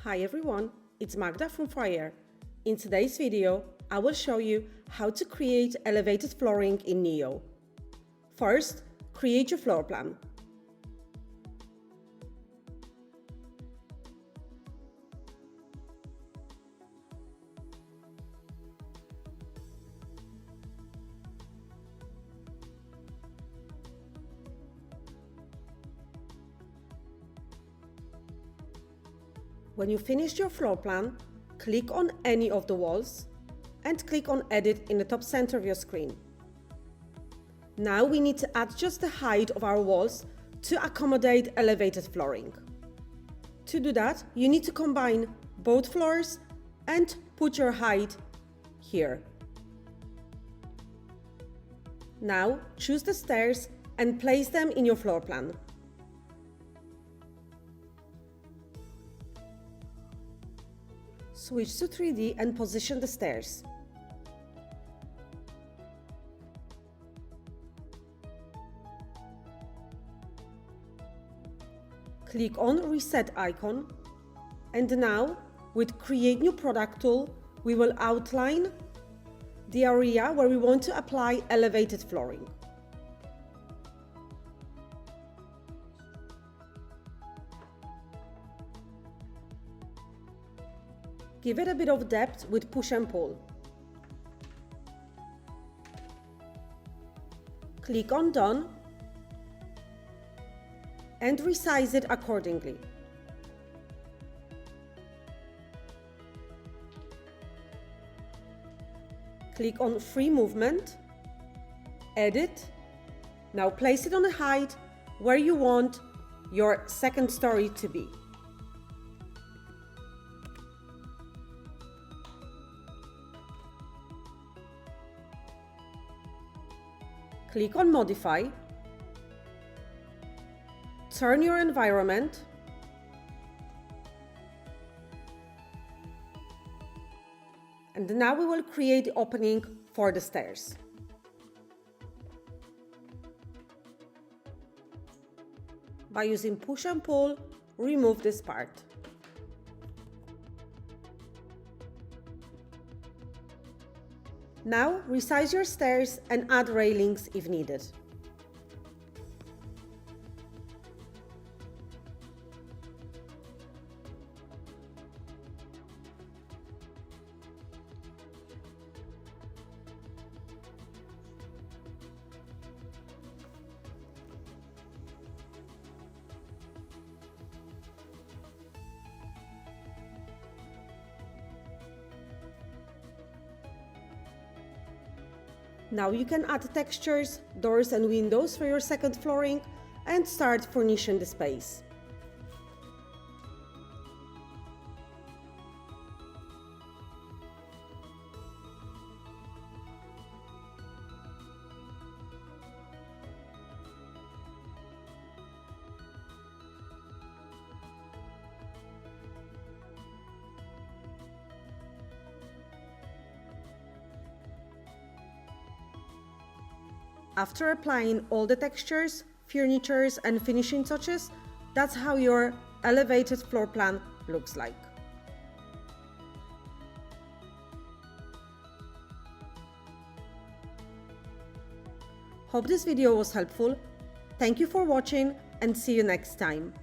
Hi everyone, it's Magda from Foyr. In today's video, I will show you how to create elevated flooring in Neo. First, create your floor plan. When you finish your floor plan, click on any of the walls and click on Edit in the top center of your screen. Now we need to adjust the height of our walls to accommodate elevated flooring. To do that, you need to combine both floors and put your height here. Now choose the stairs and place them in your floor plan. Switch to 3D and position the stairs. Click on Reset icon, and now with Create New Product tool, we will outline the area where we want to apply elevated flooring. Give it a bit of depth with push and pull. Click on Done and resize it accordingly. Click on Free Movement, Edit. Now place it on the height where you want your second story to be. Click on Modify, turn your environment, and now we will create the opening for the stairs. By using push and pull, remove this part. Now resize your stairs and add railings if needed. Now you can add textures, doors and windows for your second flooring and start furnishing the space. After applying all the textures, furnitures and finishing touches, that's how your elevated floor plan looks like. Hope this video was helpful. Thank you for watching and see you next time.